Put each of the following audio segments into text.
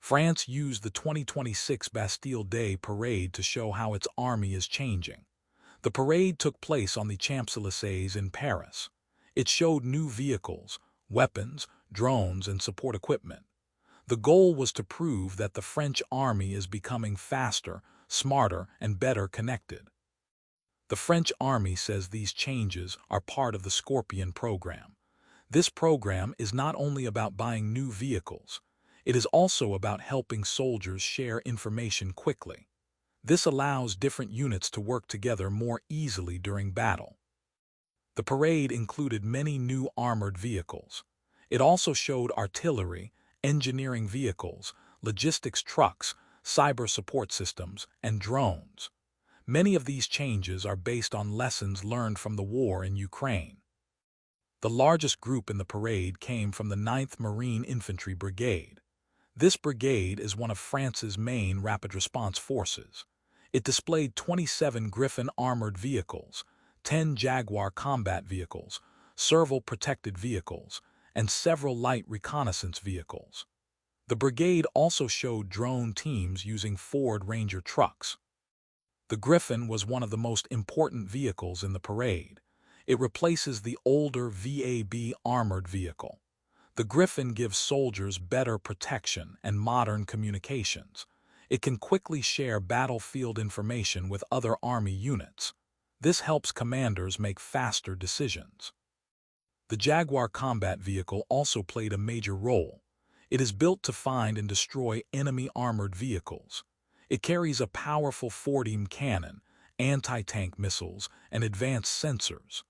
France used the 2026 Bastille Day parade to show how its army is changing. The parade took place on the Champs-Élysées in Paris. It showed new vehicles, weapons, drones, and support equipment. The goal was to prove that the French army is becoming faster, smarter, and better connected. The French army says these changes are part of the Scorpion program. This program is not only about buying new vehicles, it is also about helping soldiers share information quickly. This allows different units to work together more easily during battle. The parade included many new armored vehicles. It also showed artillery, engineering vehicles, logistics trucks, cyber support systems, and drones. Many of these changes are based on lessons learned from the war in Ukraine. The largest group in the parade came from the 9th Marine Infantry Brigade. This brigade is one of France's main rapid response forces. It displayed 27 Griffon armored vehicles, 10 Jaguar combat vehicles, several protected vehicles, and several light reconnaissance vehicles. The brigade also showed drone teams using Ford Ranger trucks. The Griffon was one of the most important vehicles in the parade. It replaces the older VAB armored vehicle. The Griffon gives soldiers better protection and modern communications. It can quickly share battlefield information with other army units. This helps commanders make faster decisions. The Jaguar combat vehicle also played a major role. It is built to find and destroy enemy armored vehicles. It carries a powerful 40mm cannon, anti-tank missiles, and advanced sensors.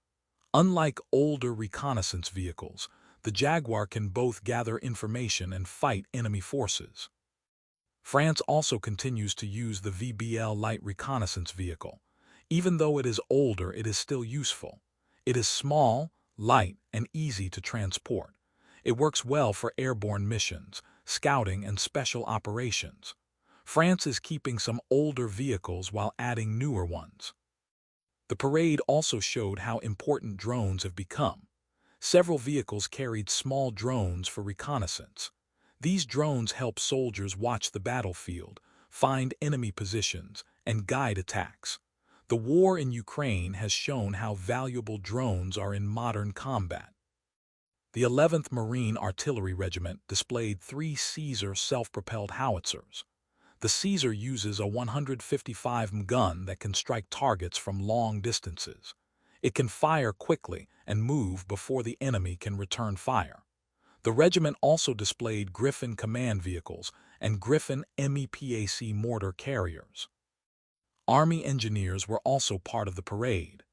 Unlike older reconnaissance vehicles, the Jaguar can both gather information and fight enemy forces. France also continues to use the VBL light reconnaissance vehicle. Even though it is older, it is still useful. It is small, light, and easy to transport. It works well for airborne missions, scouting, and special operations. France is keeping some older vehicles while adding newer ones. The parade also showed how important drones have become. Several vehicles carried small drones for reconnaissance. These drones help soldiers watch the battlefield, find enemy positions, and guide attacks. The war in Ukraine has shown how valuable drones are in modern combat. The 11th Marine Artillery Regiment displayed 3 Caesar self-propelled howitzers. The Caesar uses a 155mm gun that can strike targets from long distances. It can fire quickly and move before the enemy can return fire. The regiment also displayed Griffon command vehicles and Griffon MEPAC mortar carriers. Army engineers were also part of the parade.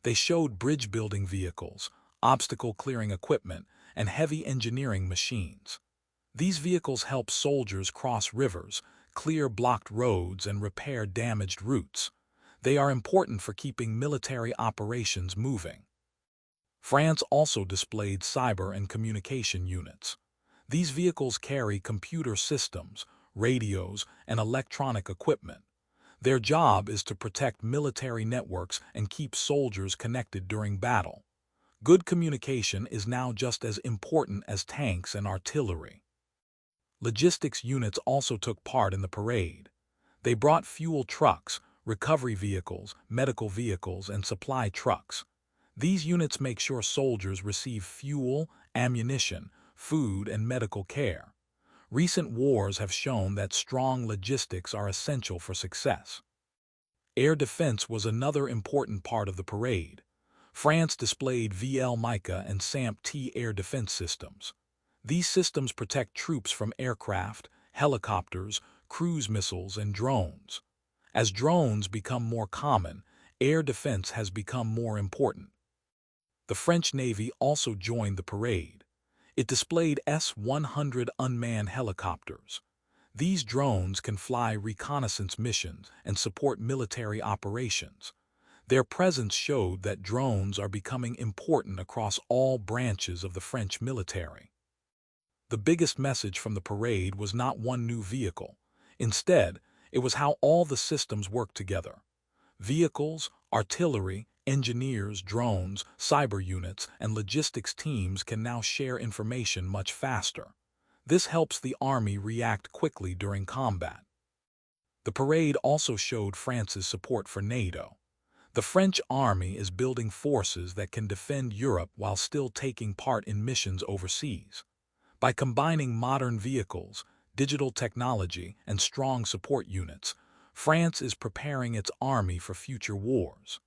They showed bridge-building vehicles, obstacle-clearing equipment, and heavy engineering machines. These vehicles help soldiers cross rivers, clear blocked roads, and repair damaged routes. They are important for keeping military operations moving. France also displayed cyber and communication units. These vehicles carry computer systems, radios, and electronic equipment. Their job is to protect military networks and keep soldiers connected during battle. Good communication is now just as important as tanks and artillery. Logistics units also took part in the parade. They brought fuel trucks, recovery vehicles, medical vehicles, and supply trucks. These units make sure soldiers receive fuel, ammunition, food, and medical care. Recent wars have shown that strong logistics are essential for success. Air defense was another important part of the parade. France displayed VL Mica and SAMP-T air defense systems. These systems protect troops from aircraft, helicopters, cruise missiles, and drones. As drones become more common, air defense has become more important. The French Navy also joined the parade. It displayed S-100 unmanned helicopters. These drones can fly reconnaissance missions and support military operations. Their presence showed that drones are becoming important across all branches of the French military. The biggest message from the parade was not one new vehicle. Instead, it was how all the systems work together. Vehicles, artillery, engineers, drones, cyber units, and logistics teams can now share information much faster. This helps the army react quickly during combat. The parade also showed France's support for NATO. The French army is building forces that can defend Europe while still taking part in missions overseas. By combining modern vehicles, digital technology, and strong support units, France is preparing its army for future wars.